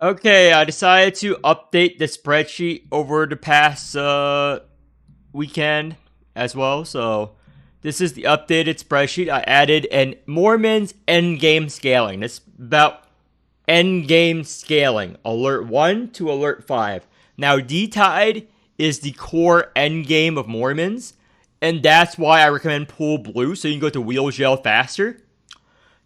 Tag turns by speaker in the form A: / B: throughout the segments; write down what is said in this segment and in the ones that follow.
A: Okay, I decided to update the spreadsheet over the past weekend as well. So this is the updated spreadsheet. I added an Morimens Endgame Scaling. That's about Endgame Scaling. Alert 1 to Alert 5. Now, D-Tide is the core endgame of Morimens. And that's why I recommend Pool Blue, so you can go to Wheel Gel faster.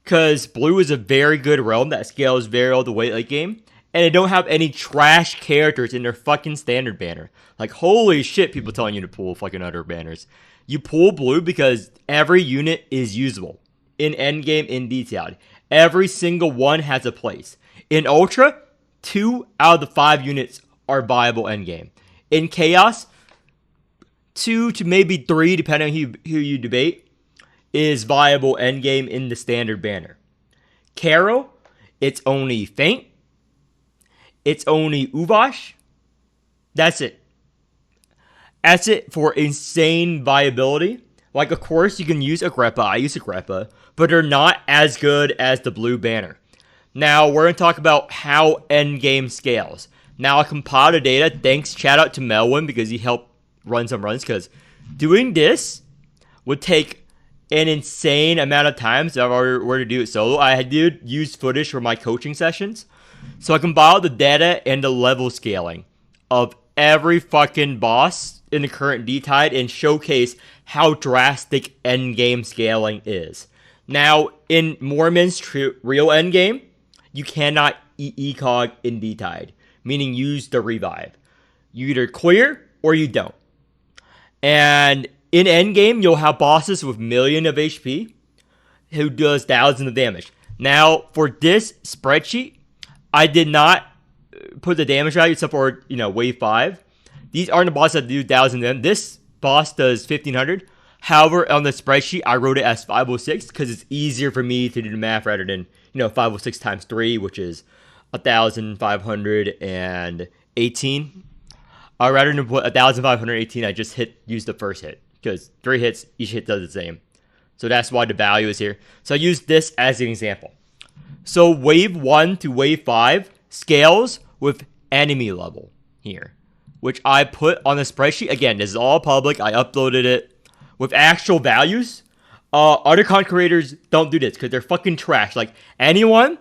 A: Because Blue is a very good realm that scales very well the late game. And they don't have any trash characters in their fucking standard banner. Like, holy shit, people telling you to pull fucking other banners. You pull Blue because every unit is usable. In endgame, in detailed. Every single one has a place. In Ultra, 2 out of the 5 units are viable endgame. In Chaos, 2 to maybe 3, depending on who you debate, is viable endgame in the standard banner. Carol, it's only Faint. It's only Uvash. That's it. That's it for insane viability. Like, of course, you can use Agrippa. I use Agrippa. But they're not as good as the blue banner. Now, we're going to talk about how endgame scales. Now, I compiled the data. Thanks, shout out to Melwin, because he helped run some runs. Because doing this would take an insane amount of time. So if I were to do it solo, I did use footage for my coaching sessions. So I compiled the data and the level scaling of every fucking boss in the current D-Tide and showcase how drastic endgame scaling is. Now, in Morimens real endgame, you cannot ECOG in D-Tide, meaning use the revive. You either clear or you don't. And in endgame, you'll have bosses with million of HP who does thousands of damage. Now, for this spreadsheet, I did not put the damage value except for, wave 5. These aren't the bosses that do 1,000 damage. This boss does 1,500. However, on the spreadsheet, I wrote it as 506 because it's easier for me to do the math rather than, 506 times 3, which is 1,518. Rather than put 1,518, I just use the first hit because 3 hits, each hit does the same. So that's why the value is here. So I use this as an example. So wave 1 to wave 5 scales with enemy level here, which I put on the spreadsheet. Again, this is all public. I uploaded it with actual values. Other content creators don't do this because they're fucking trash. Like anyone,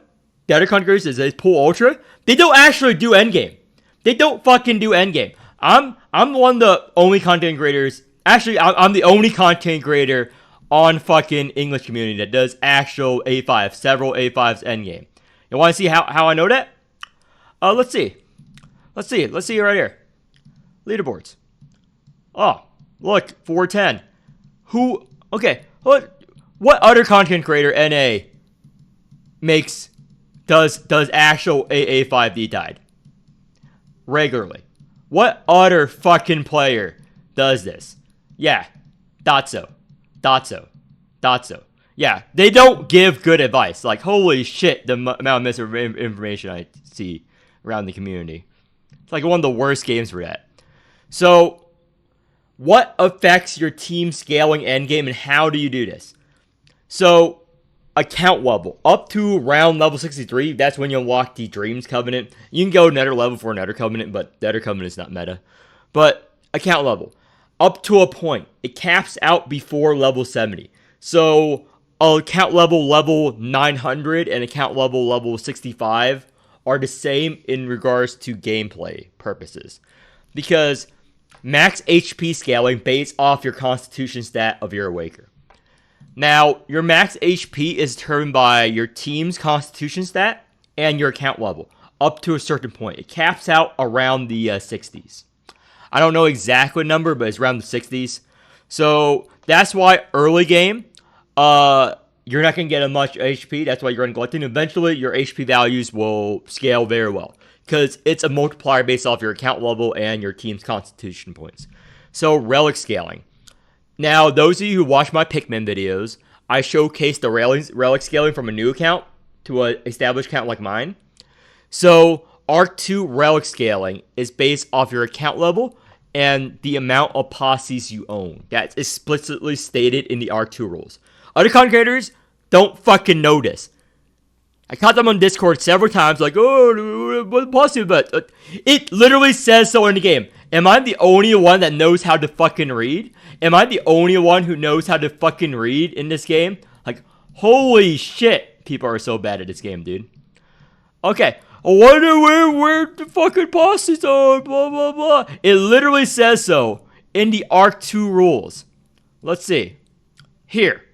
A: the other content creators is pull ultra. They don't actually do endgame. They don't fucking do endgame. I'm one of the only content creators. Actually, I'm the only content creator on fucking English community that does actual A5, several A5s endgame. You want to see how I know that? Let's see right here. Leaderboards. Oh, look, 410. What other content creator NA does actual AA5 D-Tide regularly? What other fucking player does this? Yeah, Dotso. Yeah, they don't give good advice. Like, holy shit, the amount of misinformation I see around the community. It's like one of the worst games for that. So, what affects your team scaling endgame and how do you do this? So, account level. Up to round level 63, that's when you unlock the Dreams Covenant. You can go another level for another Covenant, but the other Covenant is not meta. But, account level. Up to a point. It caps out before level 70. So, account level 900 and account level 65 are the same in regards to gameplay purposes. Because max HP scaling based off your constitution stat of your Awakener. Now, your max HP is determined by your team's constitution stat and your account level up to a certain point. It caps out around the 60s. I don't know exactly what number, but it's around the 60s. So that's why early game, you're not going to get as much HP. That's why you're neglecting. Eventually, your HP values will scale very well because it's a multiplier based off your account level and your team's constitution points. So relic scaling. Now, those of you who watch my Pikmin videos, I showcase the relic scaling from a new account to an established account like mine. So Arc 2 relic scaling is based off your account level and the amount of posses you own. That's explicitly stated in the Arc 2 rules. Other content creators don't fucking know this. I caught them on Discord several times, like, oh, what posse but it literally says so in the game. Am I the only one that knows how to fucking read? Am I the only one who knows how to fucking read in this game? Like, holy shit, people are so bad at this game, dude. Okay, I wonder where the fucking posses are, blah, blah, blah. It literally says so in the Arc 2 rules. Let's see. Here.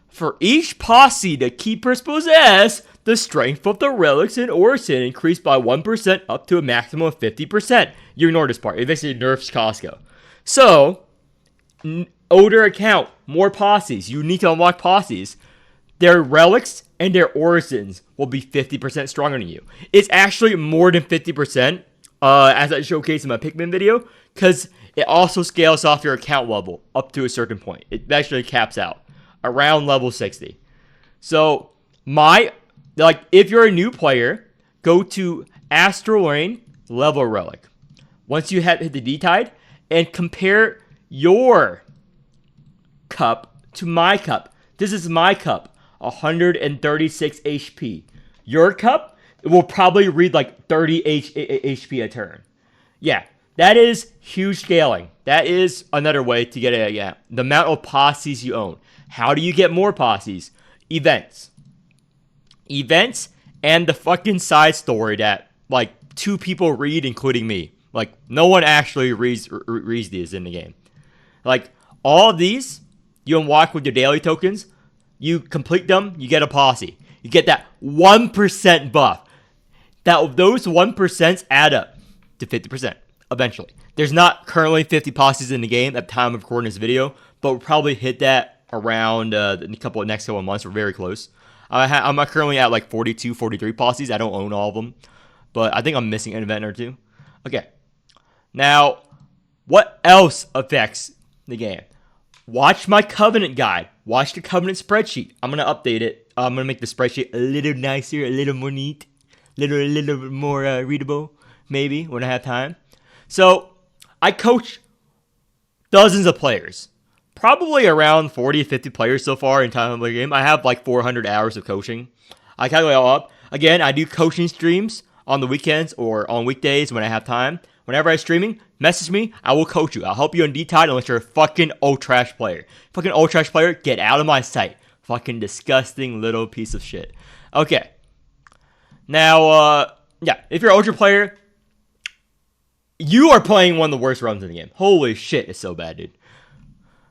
A: For each posse the keepers possess, the strength of the relics in Orison increased by 1% up to a maximum of 50%. You ignore this part. It basically nerfs Costco. So, older account, more posses. You need to unlock posses. Their relics and their orisons will be 50% stronger than you. It's actually more than 50%, as I showcased in my Pikmin video, because it also scales off your account level up to a certain point. It actually caps out around level 60. So, if you're a new player, go to Astral Rain level relic. Once you hit the D-Tide, and compare your cup to my cup. This is my cup, 136 HP. Your cup will probably read like 30 HP a turn. Yeah, that is huge scaling. That is another way to get the amount of posses you own. How do you get more posses? Events, and the fucking side story that like 2 people read, including me. Like, no one actually reads these in the game. Like, all of these you unlock with your daily tokens. You complete them, you get a posse. You get that 1% buff. Those 1% add up to 50% eventually. There's not currently 50 posses in the game at the time of recording this video, but we'll probably hit that around the next couple of months. We're very close. I'm currently at like 42, 43 posses. I don't own all of them, but I think I'm missing an event or two. Okay. Now, what else affects the game? Watch my Covenant guide. Watch the Covenant spreadsheet. I'm going to update it. I'm going to make the spreadsheet a little nicer, a little more neat, a little more readable, maybe, when I have time. So, I coach dozens of players. Probably around 40 to 50 players so far in time of the game. I have like 400 hours of coaching. I calculate it all up. Again, I do coaching streams on the weekends or on weekdays when I have time. Whenever I'm streaming, message me. I will coach you. I'll help you on D-Tide unless you're a fucking old trash player. Fucking old trash player, get out of my sight. Fucking disgusting little piece of shit. Okay. Now, if you're an ultra player, you are playing one of the worst runs in the game. Holy shit, it's so bad, dude.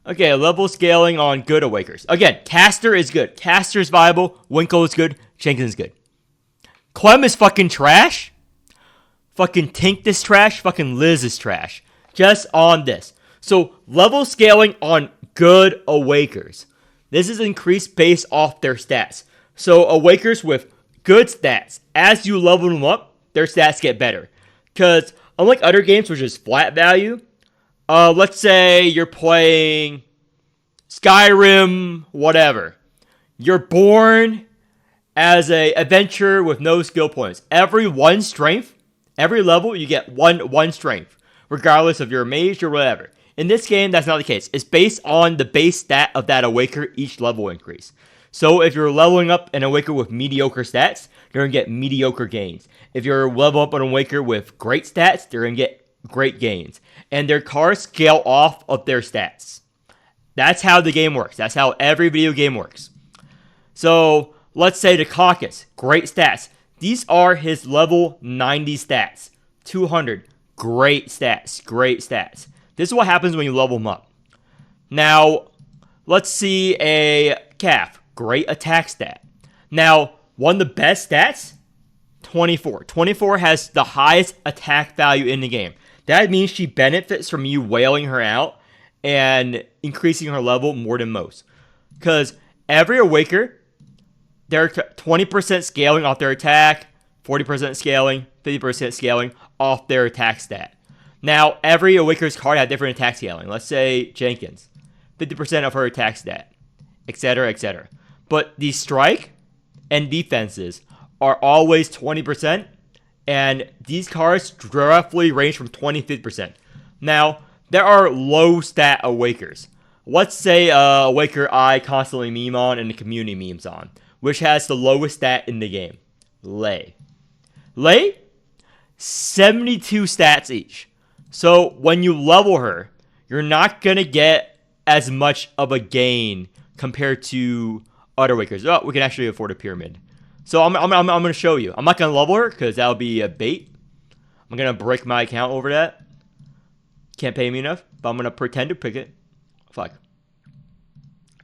A: Okay, level scaling on good Awakers. Again, Caster is good. Caster is viable. Winkle is good. Jenkins is good. Clem is fucking trash. Fucking Tink is trash. Fucking Liz is trash. Just on this. So, level scaling on good Awakers. This is increased based off their stats. So, Awakers with good stats, as you level them up, their stats get better. Because, unlike other games, which is flat value, let's say you're playing Skyrim, whatever. You're born as a adventurer with no skill points. Every level, you get one strength, regardless of your mage or whatever. In this game, that's not the case. It's based on the base stat of that Awaker each level increase. So if you're leveling up an Awaker with mediocre stats, you're going to get mediocre gains. If you're leveling up an Awaker with great stats, they're going to get great gains. And their cars scale off of their stats. That's how the game works. That's how every video game works. So, let's say the Caucus, great stats. These are his level 90 stats. 200, great stats, great stats. This is what happens when you level them up. Now, let's see a Calf, great attack stat. Now, one of the best stats, 24. 24 has the highest attack value in the game. That means she benefits from you wailing her out and increasing her level more than most. Because every Awaker, they're 20% scaling off their attack, 40% scaling, 50% scaling off their attack stat. Now, every Awaker's card has different attack scaling. Let's say Jenkins, 50% of her attack stat, etc., etc. But the strike and defenses are always 20%, and these cards roughly range from 20 to 50%. Now, there are low stat Awakers. Let's say Awaker I constantly meme on and the community memes on. which has the lowest stat in the game. Lei. Lei, 72 stats each. So when you level her, you're not going to get as much of a gain compared to other Wakers. Oh, we can actually afford a pyramid. So I'm going to show you. I'm not going to level her because that'll be a bait. I'm going to break my account over that. Can't pay me enough, but I'm going to pretend to pick it. Fuck.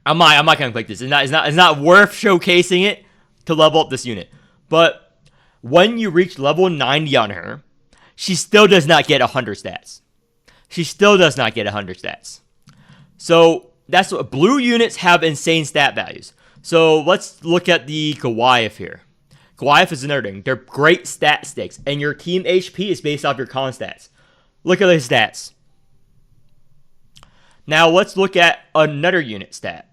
A: I'm not going to click this. It's not worth showcasing it to level up this unit. But when you reach level 90 on her, she still does not get 100 stats. She still does not get 100 stats. So that's what blue units have insane stat values. So let's look at the Goliath here. Goliath is another thing. They're great stat sticks, and your team HP is based off your con stats. Look at his stats. Now let's look at another unit stat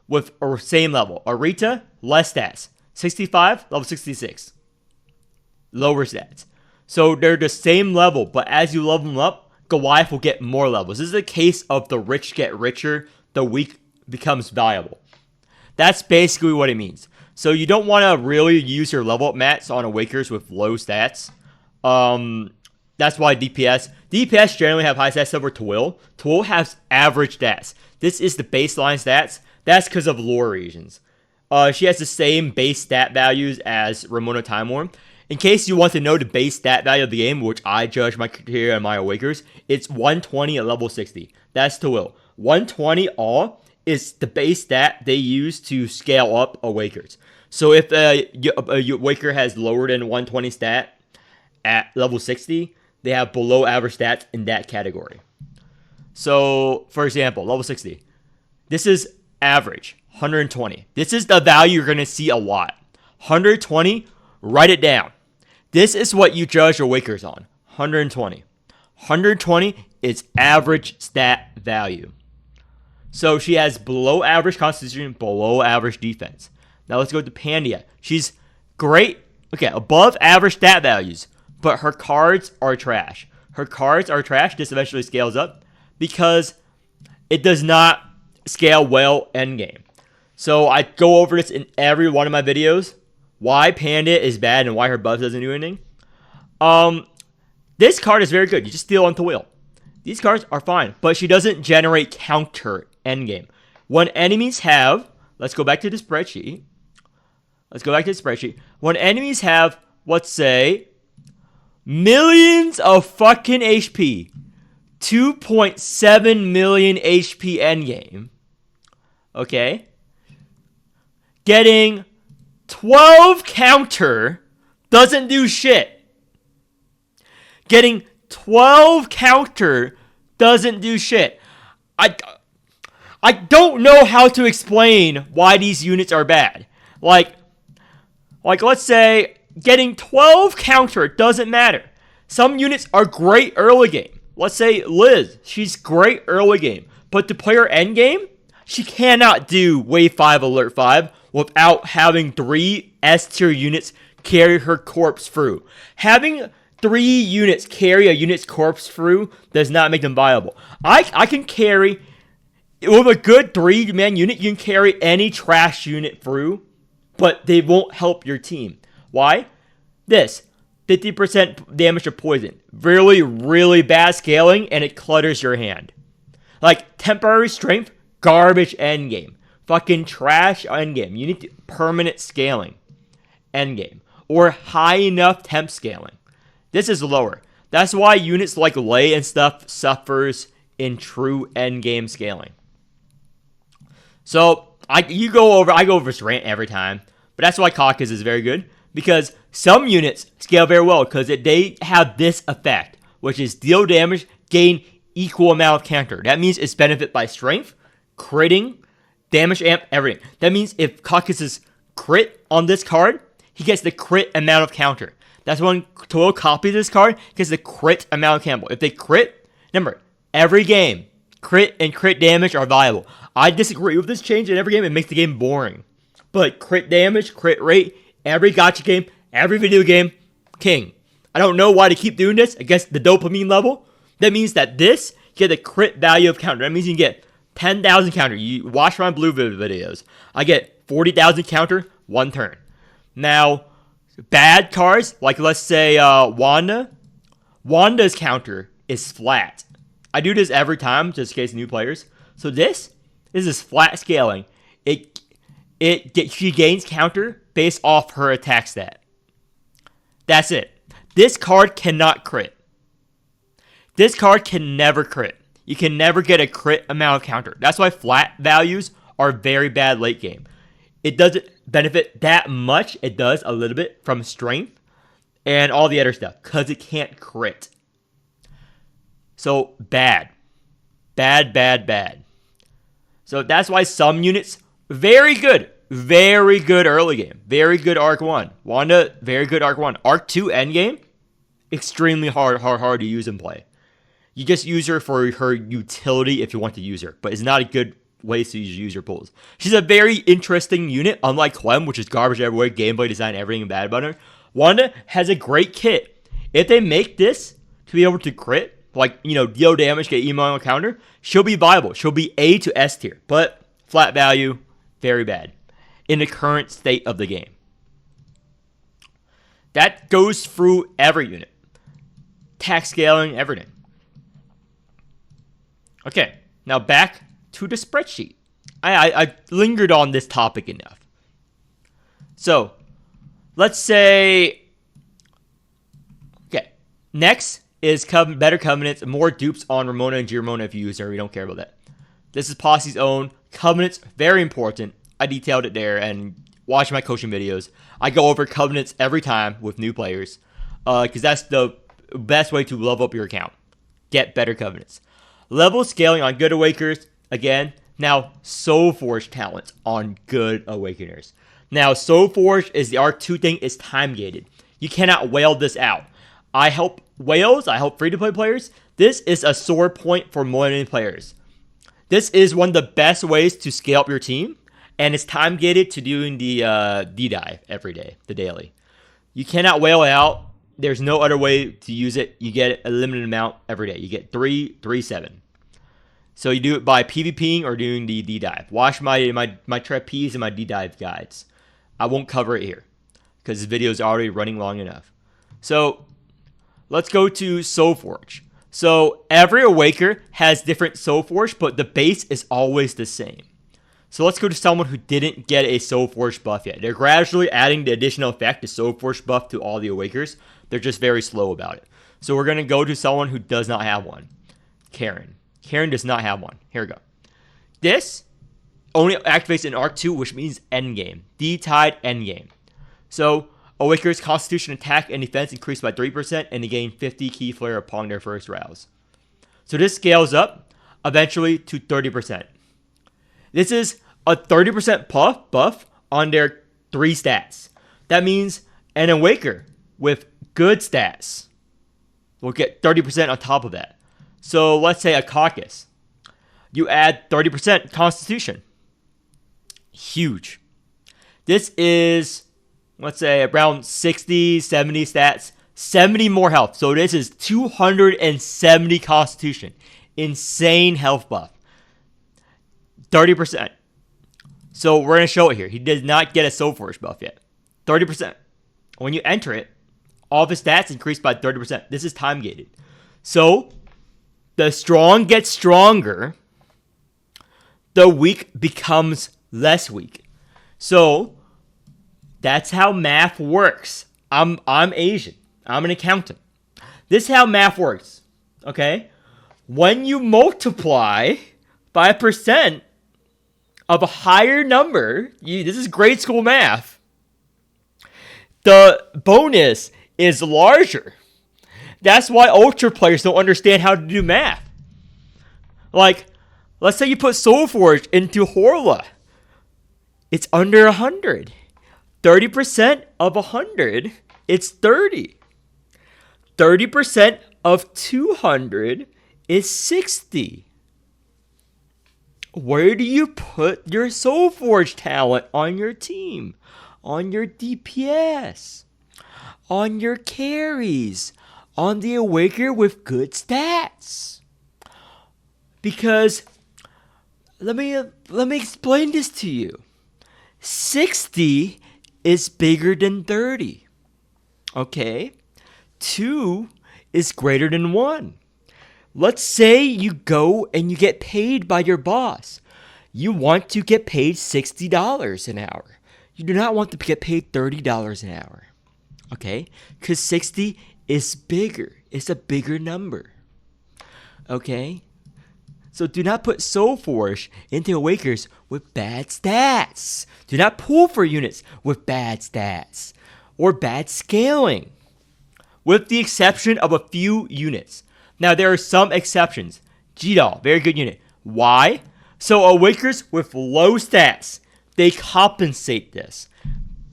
A: with a same level. Arita, less stats. 65, level 66. Lower stats. So they're the same level, but as you level them up, Goliath will get more levels. This is a case of the rich get richer, the weak becomes valuable. That's basically what it means. So you don't want to really use your level up mats on Awakers with low stats. That's why DPS generally have high stats over Twill. Twill has average stats. This is the baseline stats. That's because of lore regions. She has the same base stat values as Ramona Time Worm. In case you want to know the base stat value of the game, which I judge my criteria and my Awakers, it's 120 at level 60. That's Twill. 120 all is the base stat they use to scale up Awakers. So if a Awaker has lower than 120 stat at level 60, they have below average stats in that category. So, for example, level 60. This is average, 120. This is the value you're going to see a lot. 120, write it down. This is what you judge Awakers on, 120. 120 is average stat value. So she has below average constitution, below average defense. Now let's go to Pandia. She's great. Okay, above average stat values, but her cards are trash. Her cards are trash. This eventually scales up because it does not scale well endgame. So I go over this in every one of my videos. Why Panda is bad and why her buff doesn't do anything. This card is very good. You just steal onto Will. These cards are fine, but she doesn't generate counter endgame. When enemies have, let's go back to the spreadsheet. When enemies have, let's say, millions of fucking HP, 2.7 million HP endgame, okay, getting 12 counter doesn't do shit. Getting 12 counter doesn't do shit. I don't know how to explain why these units are bad. Like let's say getting 12 counter doesn't matter. Some units are great early game. Let's say Liz, she's great early game. But to play her end game, she cannot do Wave 5 Alert 5 without having 3 S tier units carry her corpse through. Having 3 units carry a unit's corpse through does not make them viable. I can carry, with a good 3-man unit, you can carry any trash unit through, but they won't help your team. Why? This, 50% damage to poison. Really, really bad scaling, and it clutters your hand. Like, temporary strength, garbage endgame. Fucking trash endgame. You need permanent scaling endgame. Or high enough temp scaling. This is lower. That's why units like Lei and stuff suffers in true endgame scaling. So, I go over this rant every time. But that's why Caucus is very good. Because some units scale very well because they have this effect, which is deal damage, gain equal amount of counter. That means it's benefit by strength, critting, damage amp, everything. That means if Caucus is crit on this card, he gets the crit amount of counter. That's when Toil copies this card, gets the crit amount of counter. If they crit, remember, every game, crit and crit damage are viable. I disagree with this change in every game. It makes the game boring. But crit damage, crit rate, every gacha game, every video game, king. I don't know why they keep doing this against the dopamine level. That means that this, you get the crit value of counter. That means you can get 10,000 counter. You watch my blue videos. I get 40,000 counter 1 turn. Now, bad cards, like let's say Wanda. Wanda's counter is flat. I do this every time, just in case new players. So this is flat scaling. She gains counter based off her attack stat. That's it. This card cannot crit. This card can never crit. You can never get a crit amount of counter. That's why flat values are very bad late game. It doesn't benefit that much. It does a little bit from strength and all the other stuff because it can't crit. So bad. Bad. So that's why some units, very good early game. Very good Arc 1. Wanda, very good Arc 1. Arc 2 endgame, extremely hard to use and play. You just use her for her utility if you want to use her, but it's not a good way to use your pulls. She's a very interesting unit, unlike Clem, which is garbage everywhere, gameplay design, everything bad about her. Wanda has a great kit. If they make this to be able to crit, like, deal damage, get emo on counter, she'll be viable. She'll be A to S tier, but flat value, very bad in the current state of the game. That goes through every unit. Attack scaling, everything. Okay, now back to the spreadsheet. I lingered on this topic enough. So, let's say... Okay, next is better covenants, more dupes on Ramona and G-Ramona if you use her. We don't care about that. This is Posse's own. Covenants, very important. I detailed it there, and watch my coaching videos. I go over covenants every time with new players, because that's the best way to level up your account. Get better covenants. Level scaling on good Awakeners, again. Now, Soulforge talents on good Awakeners. Now, Soulforge is the Arc 2 thing, is time gated. You cannot whale this out. I help whales, I help free-to-play players. This is a sore point for Morimens players. This is one of the best ways to scale up your team, and it's time gated to doing the D-dive every day, the daily. You cannot whale it out. There's no other way to use it. You get a limited amount every day. You get 3, 3, 7. So you do it by PvPing or doing the D-dive. Watch my trapeze and my D-dive guides. I won't cover it here because this video is already running long enough. So let's go to Soulforge. So every Awaker has different Soulforge, but the base is always the same. So let's go to someone who didn't get a Soulforge buff yet. They're gradually adding the additional effect, the Soulforge buff, to all the Awakers. They're just very slow about it. So we're going to go to someone who does not have one. Karen. Karen does not have one. Here we go. This only activates in Arc 2, which means Endgame. D-Tide Endgame. So Awaker's Constitution attack and defense increase by 3%, and they gain 50 key flare upon their first rouse. So this scales up eventually to 30%. This is a 30% buff on their 3 stats. That means an Awaker with good stats will get 30% on top of that. So let's say a Caucus. You add 30% Constitution. Huge. This is, let's say, around 60, 70 stats. 70 more health. So this is 270 Constitution. Insane health buff. 30%. So we're going to show it here. He did not get a Soulforge buff yet. 30%. When you enter it, all of his stats increase by 30%. This is time gated. So the strong gets stronger. The weak becomes less weak. So that's how math works. I'm Asian. I'm an accountant. This is how math works. Okay? When you multiply by a percent of a higher number, this is grade school math, the bonus is larger. That's why Ultra players don't understand how to do math. Like, let's say you put Soulforge into Horla. It's under 100. 30% of 100, it's 30. 30% of 200 is 60. Where do you put your Soulforge talent on your team? On your DPS? On your carries? On the Awaker with good stats? Because, let me explain this to you. 60 is bigger than 30. Okay? 2 is greater than 1. Let's say you go and you get paid by your boss. You want to get paid $60 an hour. You do not want to get paid $30 an hour. Okay? Because 60 is bigger. It's a bigger number. Okay? So do not put Soulforge into Awakeners with bad stats. Do not pull for units with bad stats or bad scaling, with the exception of a few units. Now, there are some exceptions. G-Doll, very good unit. Why? So Awakeners with low stats, they compensate this.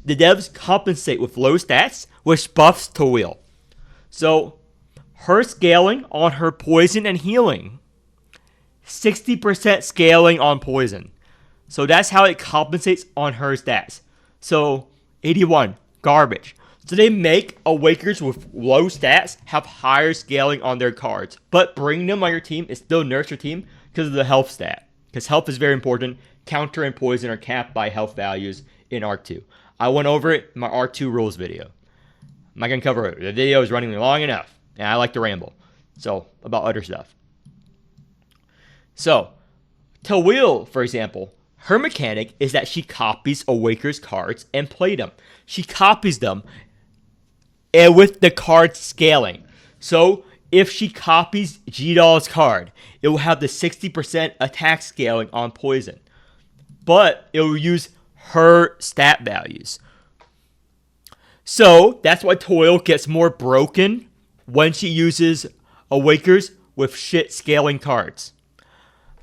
A: The devs compensate with low stats, which buffs Toil. So her scaling on her poison and healing, 60% scaling on poison. So that's how it compensates on her stats. So 81, garbage. So they make Awakeners with low stats have higher scaling on their cards. But bringing them on your team is still nerfs your team because of the health stat. Because health is very important. Counter and poison are capped by health values in Arc 2. I went over it in my Arc 2 rules video. I'm not going to cover it. The video is running long enough. And I like to ramble. So, about other stuff. So, Tawil, for example, her mechanic is that she copies Awakener's cards and plays them. She copies them and with the card scaling. So, if she copies G-Doll's card, it will have the 60% attack scaling on poison. But it will use her stat values. So, that's why Toil gets more broken when she uses Awakeners with shit scaling cards.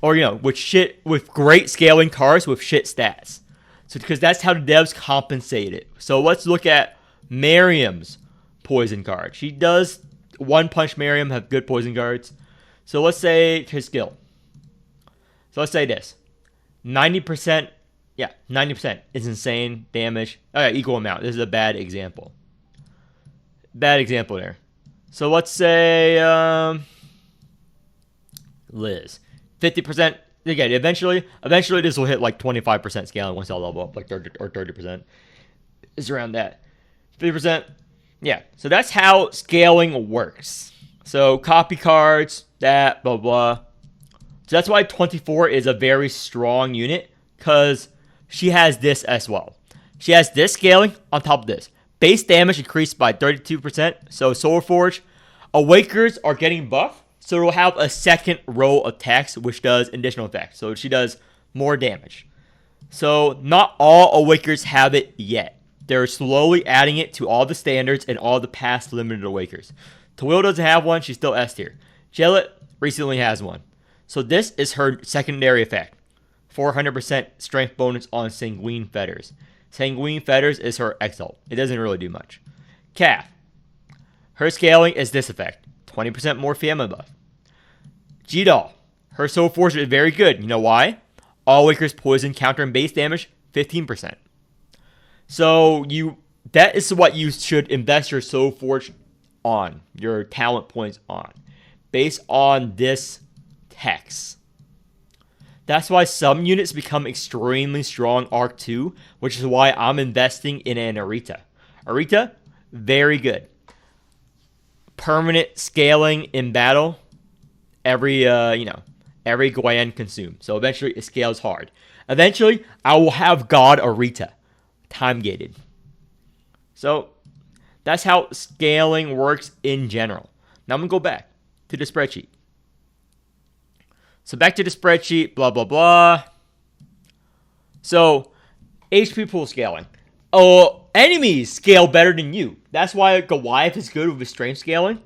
A: Or, with great scaling cards with shit stats. So, because that's how the devs compensate it. So, let's look at Miriam's poison card. She does One Punch Miriam have good poison cards. So, let's say her skill. So, let's say this. 90%. Yeah, 90% is insane damage. Equal amount. This is a bad example. Bad example there. So, let's say Liz. 50%. Again, eventually this will hit like 25% scaling once I level up, like 30 or 30%. It's around that. 50%. Yeah. So that's how scaling works. So copy cards, that, blah, blah. So that's why 24 is a very strong unit, because she has this as well. She has this scaling on top of this. Base damage increased by 32%. So Soulforge. Awakeners are getting buffed. So it'll have a second row of attacks, which does additional effects. So she does more damage. So not all Awakeners have it yet. They're slowly adding it to all the standards and all the past limited Awakeners. Tawil doesn't have one. She's still S tier. Jellet recently has one. So this is her secondary effect. 400% strength bonus on Sanguine Fetters. Sanguine Fetters is her Exalt. It doesn't really do much. Calf. Her scaling is this effect. 20% more Fiamma buff. G-Doll. Her Soulforge is very good. You know why? All Awakeners poison counter and base damage, 15%. So that is what you should invest your Soulforge on. Your talent points on. Based on this text. That's why some units become extremely strong Arc 2, which is why I'm investing in an Arita. Arita, very good. Permanent scaling in battle. Every Guyan consume. So eventually it scales hard. Eventually, I will have God Arita. Time gated. So that's how scaling works in general. Now I'm going to go back to the spreadsheet. So back to the spreadsheet, blah, blah, blah. So HP pool scaling. Oh, enemies scale better than you. That's why Goliath is good with his strength scaling.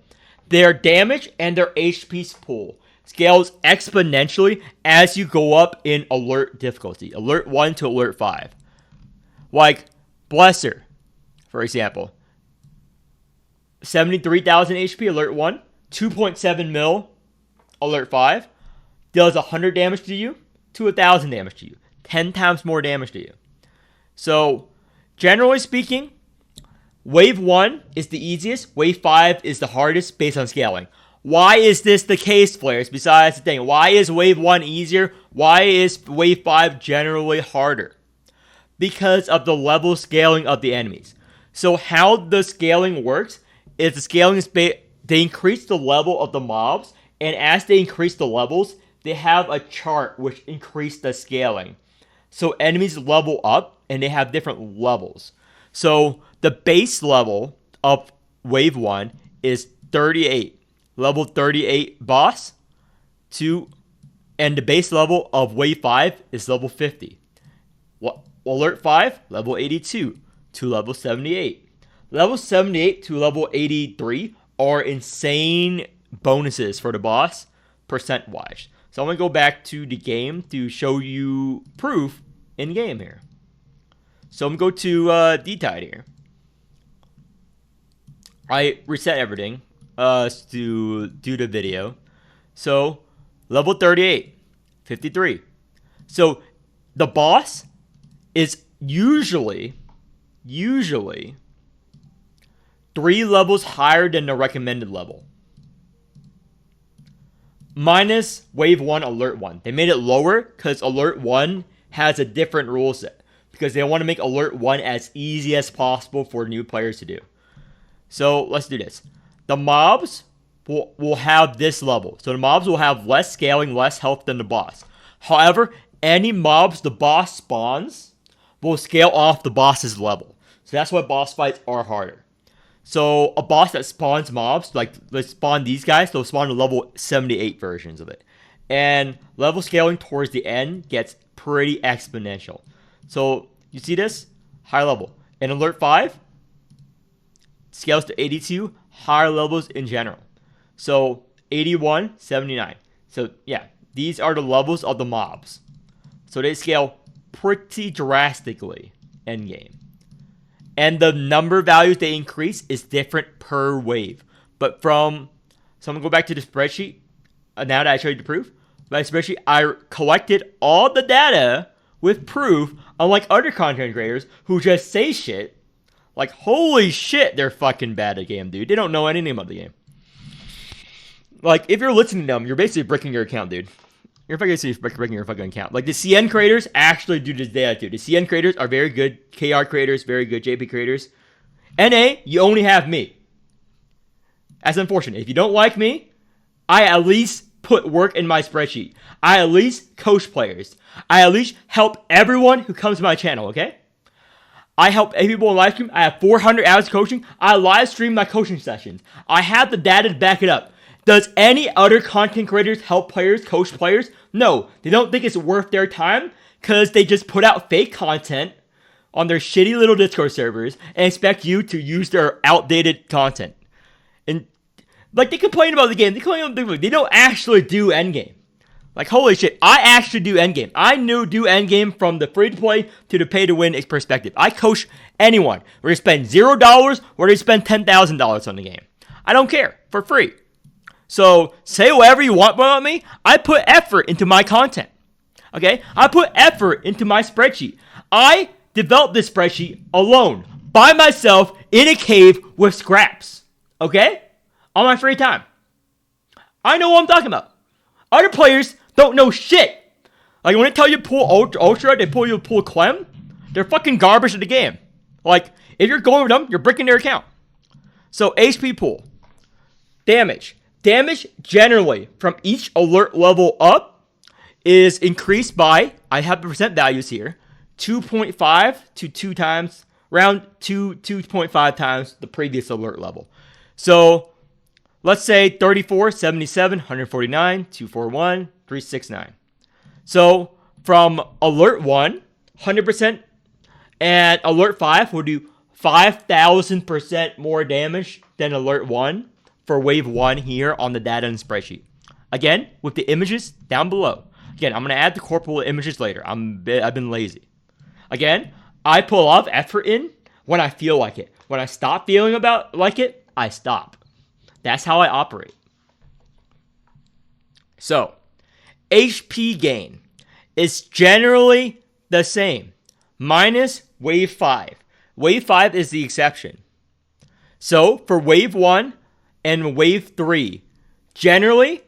A: Their damage and their HP pool scales exponentially as you go up in alert difficulty. Alert 1 to alert 5. Like Blesser, for example. 73,000 HP, alert 1. 2.7 mil, alert 5. Does 100 damage to you to 1,000 damage to you. 10 times more damage to you. So, generally speaking, Wave 1 is the easiest. Wave 5 is the hardest based on scaling. Why is this the case, players? Besides the thing, why is Wave 1 easier? Why is Wave 5 generally harder? because of the level scaling of the enemies. So how the scaling works is the scaling is they increase the level of the mobs, and as they increase the levels, they have a chart which increase the scaling. So enemies level up and they have different levels. So the base level of wave 1 is 38. Level 38 boss and the base level of wave 5 is level 50. Alert 5, level 82 to level 78. Level 78 to level 83 are insane bonuses for the boss, percent-wise. So I'm going to go back to the game to show you proof in game here. So I'm going to go to D-Tide here. I reset everything to do the video. So level 38, 53. So the boss is usually 3 levels higher than the recommended level. Minus wave 1, alert 1. They made it lower because alert 1 has a different rule set. Because they want to make alert 1 as easy as possible for new players to do. So let's do this. The mobs will have this level. So the mobs will have less scaling, less health than the boss. However, any mobs the boss spawns will scale off the boss's level. So that's why boss fights are harder. So a boss that spawns mobs, like let's spawn these guys, they'll spawn the level 78 versions of it. And level scaling towards the end gets pretty exponential. So you see this? High level. And alert 5 scales to 82, higher levels in general. So 81, 79. So yeah, these are the levels of the mobs. So they scale pretty drastically end game. And the number values they increase is different per wave. But so I'm going to go back to the spreadsheet. Now that I showed you the proof, my spreadsheet, I collected all the data with proof, unlike other content creators who just say shit. Like, holy shit, they're fucking bad at the game, dude. They don't know anything about the game. Like, if you're listening to them, you're basically breaking your account, dude. You're fucking breaking your fucking account. Like, the CN creators actually do this data, dude. The CN creators are very good. KR creators, very good. JP creators. NA, you only have me. That's unfortunate. If you don't like me, I at least put work in my spreadsheet. I at least coach players. I at least help everyone who comes to my channel, okay? I help people in live stream. I have 400 hours of coaching. I live stream my coaching sessions. I have the data to back it up. Does any other content creators help players, coach players? No, they don't think it's worth their time because they just put out fake content on their shitty little Discord servers and expect you to use their outdated content. And like, they complain about the game. They complain about the game. They don't actually do endgame. Like, holy shit, I actually do endgame. I do endgame from the free-to-play to the pay-to-win perspective. I coach anyone. Whether you spend $0, whether you spend $10,000 on the game. I don't care. For free. So, say whatever you want about me. I put effort into my content. Okay? I put effort into my spreadsheet. I developed this spreadsheet alone. By myself, in a cave with scraps. Okay? On my free time. I know what I'm talking about. Other players don't know shit. Like, when they tell you pull Ultra, they pull you pull Clem. They're fucking garbage at the game. Like, if you're going with them, you're breaking their account. So, HP pool. Damage. Damage, generally, from each alert level up, is increased by, I have the percent values here, 2.5 to 2 times, around 2.5 times the previous alert level. So, let's say 34, 77, 149, 241, 369. So, from alert 1, 100%, and alert 5 will do 5,000% more damage than alert 1 for wave 1 here on the data and spreadsheet. Again, with the images down below. Again, I'm going to add the corporal images later. I've been lazy. Again, I put a lot of effort in when I feel like it. When I stop feeling like it, I stop. That's how I operate. So, HP gain is generally the same. Minus wave 5. Wave 5 is the exception. So, for wave 1 and wave 3, generally,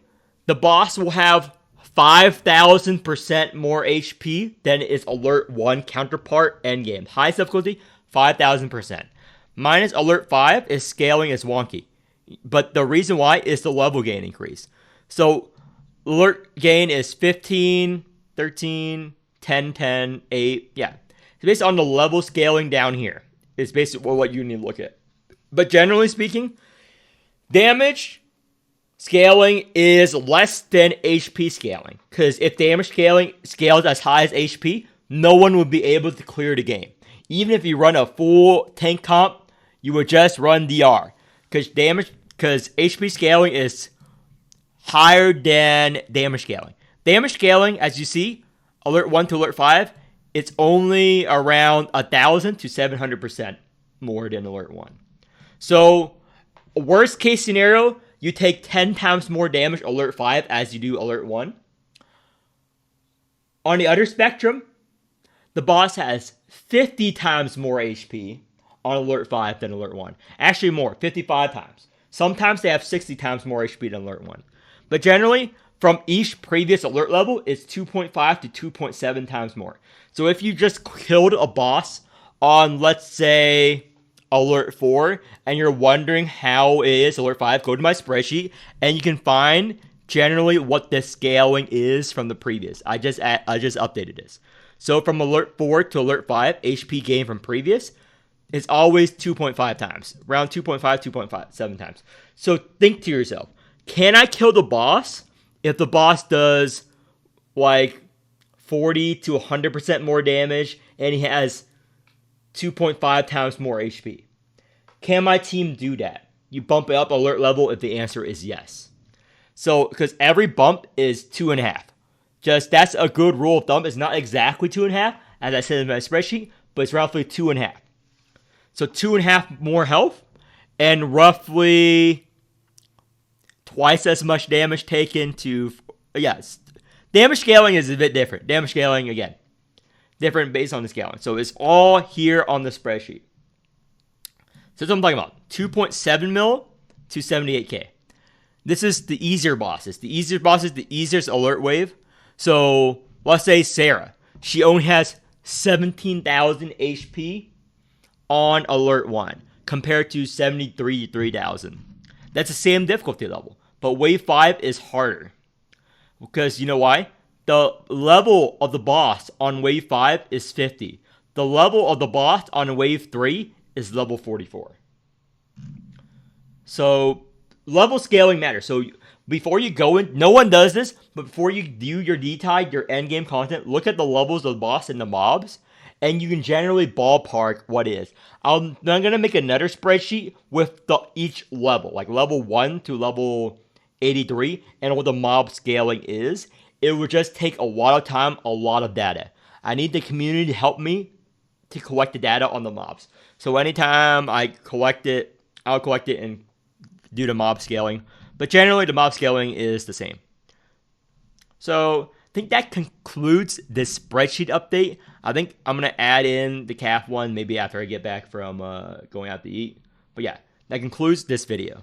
A: the boss will have 5,000% more HP than its Alert 1 counterpart endgame. Highest difficulty, 5,000%. Minus Alert 5 is scaling is wonky. But the reason why is the level gain increase. So alert gain is 15, 13, 10, 10, 8. Yeah. It's based on the level scaling down here. It's basically what you need to look at. But generally speaking, damage scaling is less than HP scaling. Because if damage scaling scales as high as HP, no one would be able to clear the game. Even if you run a full tank comp, you would just run DR. Because HP scaling is higher than damage scaling. Damage scaling, as you see, Alert 1 to Alert 5, it's only around 1,000 to 700% more than Alert 1. So, worst case scenario, you take 10 times more damage Alert 5 as you do Alert 1. On the other spectrum, the boss has 50 times more HP on Alert 5 than Alert 1. Actually more, 55 times. Sometimes they have 60 times more HP than Alert 1. But generally, from each previous alert level, it's 2.5 to 2.7 times more. So if you just killed a boss on, let's say, Alert 4, and you're wondering how it is Alert 5, go to my spreadsheet, and you can find generally what the scaling is from the previous. I just updated this. So from Alert 4 to Alert 5, HP gain from previous, it's always 2.5 times. Around 2.5, 2.7 times. So think to yourself, can I kill the boss if the boss does like 40 to 100% more damage and he has 2.5 times more HP? Can my team do that? You bump it up alert level if the answer is yes. So, because every bump is 2.5. Just, that's a good rule of thumb. It's not exactly 2.5, as I said in my spreadsheet, but it's roughly 2.5. So 2.5 more health, and roughly twice as much damage taken to, yes. Damage scaling is a bit different. Damage scaling, again, different based on the scaling. So it's all here on the spreadsheet. So that's what I'm talking about. 2.7 mil to 78k. This is the easier bosses. The easier bosses, the easiest alert wave. So let's say Sarah. She only has 17,000 HP on Alert 1 compared to 73,000. That's the same difficulty level. But Wave 5 is harder. Because you know why? The level of the boss on Wave 5 is 50. The level of the boss on Wave 3 is level 44. So level scaling matters. So before you go in, no one does this, but before you do your D-Tide, your endgame content, look at the levels of the boss and the mobs, and you can generally ballpark what is. I'm going to make another spreadsheet with each level, like level 1 to level 83, and what the mob scaling is. It would just take a lot of time, a lot of data. I need the community to help me to collect the data on the mobs. So anytime I collect it, I'll collect it and do the mob scaling. But generally, the mob scaling is the same. So I think that concludes this spreadsheet update. I think I'm going to add in the calf one maybe after I get back from going out to eat. But yeah, that concludes this video.